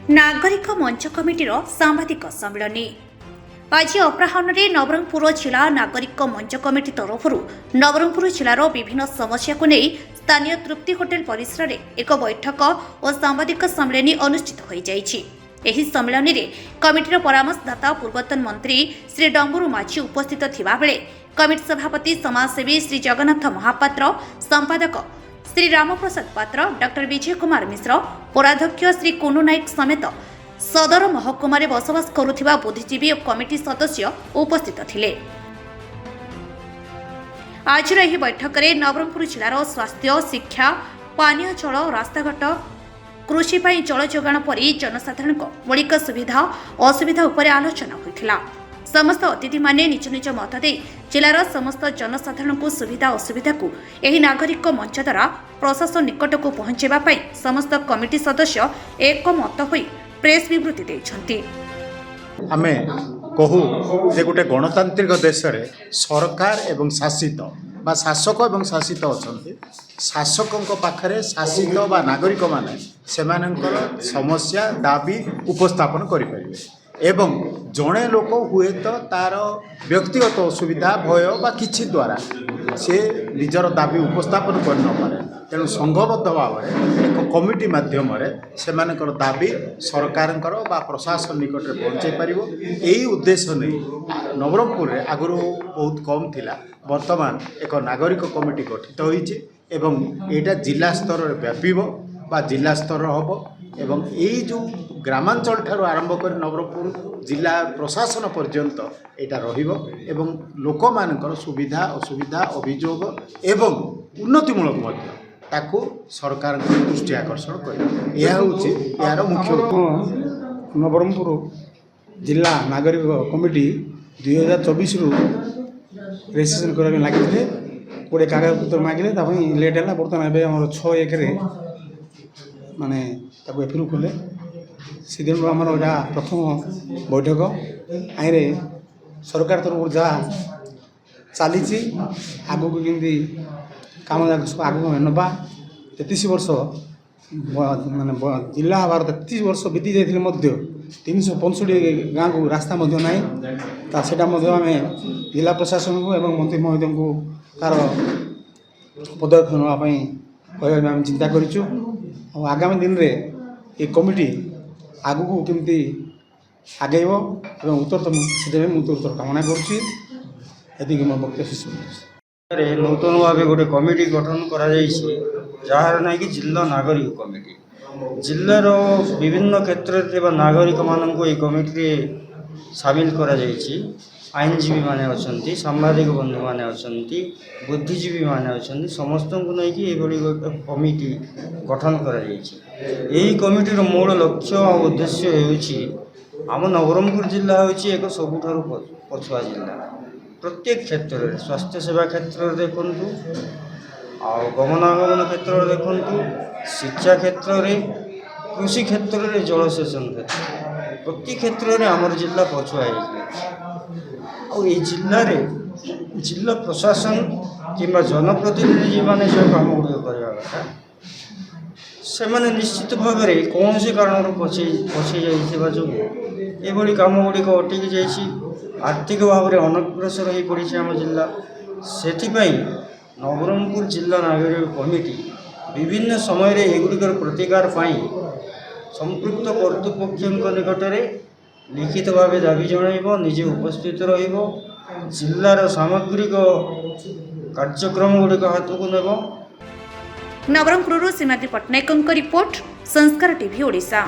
नागरिक मंच कमिटीर सांबादिक सम्मेलन आज अपराह्न नवरंगपुर जिला नागरिक मंच कमिटी तरफ नवरंगपुर जिलार विभिन्न समस्या को नहीं स्थानीय तृप्ति होटेल परिसर में एक बैठक और सांबादिक सम्मेलन अनुष्ठित हो जाइछि। एही सम्मेलन में कमिटीर परामर्शदाता पूर्वतन मंत्री श्री डंबरू माझी उपस्थित थिबा बेले कमिटी सभापति समाजसेवी श्री जगन्नाथ महापात्र, संपादक श्री रामप्रसाद पात्र, डॉक्टर विजय कुमार मिश्र, पौराध्यक्ष श्री कुनु नायक समेत सदर महकुमा बसवास करुथिबा बुद्धिजीवी और कमिटी सदस्य उपस्थित थिले। आज यह बैठक में नवरंगपुर जिलार स्वास्थ्य, शिक्षा, पानीय जल, रास्ताघाट, कृषि पर जल जोगाण परी जनसाधारण मौलिक सुविधा असुविधा उपर आलोचना होइथिला। समस्त अतिथि माने निज निज मत दे जिलार समस्त जनसाधारण को सुविधा असुविधा को एही नागरिक मंच द्वारा प्रशासन निकट को पहुंचेबा पई समस्त कमिटी सदस्य एक मत होई प्रेस विवृत्ति देछंती। आमे कहू जे गोटे गणतांत्रिक देश रे सरकार एवं शासित बा शासक एवं शासित अछंती। शासकों पाखरे शासित बा नागरिक माने सेमानकर समस्या दाबी उपस्थापन करि परिबे एवं जड़े लोक हुए तो तार व्यक्तिगत असुविधा भय बा किछि द्वारा से निजर दाबी उपस्थापन कर न पारे। तेणु संघबद्ध भाव में एक कमिटी माध्यम से दाबी सरकार बा प्रशासन निकट में पहुँचे पार। यही उद्देश्य नहीं नवरंगपुर आगुरी बहुत कम थिला, वर्तमान एक नागरिक कमिटी गठित होइछि एवं एटा जिला स्तर में व्यापीब बा जिला स्तर हम एवं यही जो ग्रामांचल ठारू आरंभ कर नवरंगपुर जिला प्रशासन पर्यंत एटा रहिबो एवं लोक मानकर सुविधा असुविधा अभियोग एवं उन्नतिमूलक मध्य ताकू सरकार दृष्टि आकर्षण कर यह होछि यार मुख्य। नवरंगपुर जिला नागरिक कमिटी 2024 रु रेजिस्ट्रेशन करबे लागिले गोटे कागज पत्र मागिले तापई लेट है बर्तमान एबे हमर 6/1 माने ताको एप्रूव कले से दिन आम जहाँ प्रथम बैठक आईरे सरकार तरफ जहाँ चली आग को कमी कम आग नवा 33 वर्ष माने जिला हबार 33 वर्ष बीती जाते 365 गाँव को रास्ता ना सेटा आम जिला प्रशासन को एवं मंत्री महोदय को तार पदक्षेप नापी कह चिंता करूँ। आगामी दिन में ये कमिटी आगु को केमती आगेब एवं उत्तर उत्तर कामना करुँगी मो वक्तव्य। नूतन भाव गोटे कमिटी गठन जार ना कि जिला नागरिक कमिटी जिलार विभिन्न क्षेत्र में नागरिक मान को कमिटी सामिल करा आईनजीवी माने अच्छा, सांबादिक बंधु माने अच्छा, बुद्धिजीवी माने अच्छा, समस्त को लेकिन कमिटी गठन करा कमिटीर मूल लक्ष्य और उद्देश्य होम नवरंगपुर जिला होची एक सबुठारु पछुआ जिला। प्रत्येक क्षेत्र में स्वास्थ्य सेवा क्षेत्र में देखु आ गमनागमन क्षेत्र में देखु, शिक्षा क्षेत्र में, कृषि क्षेत्र में, जलसेचन क्षेत्र प्रति क्षेत्र में आमर जिला पछुआ और ये जिले में जिला प्रशासन किंबा जनप्रतिनिधि माने जो काम गुड़ करवा कथा से माने निश्चित भाव में कौन से कारण पछे जो ये कम गुड़िक अटकी जाइए आर्थिक भाव में अनग्रसर हो पड़ी आम जिला से नवरंगपुर जिला नागरिक कमिटी विभिन्न समय एगुड़िकर प्रतिकार संपृक्त कर्तृपक्ष निकट में लिखित भाव दाबी जन निजे उपस्थित रिलार सामग्रिक कार्यक्रम गुड़िक हाथ को नेब। नवरंगपुर सीमाद्री पट्टनायक रिपोर्ट, संस्कार टीवी ओडिशा।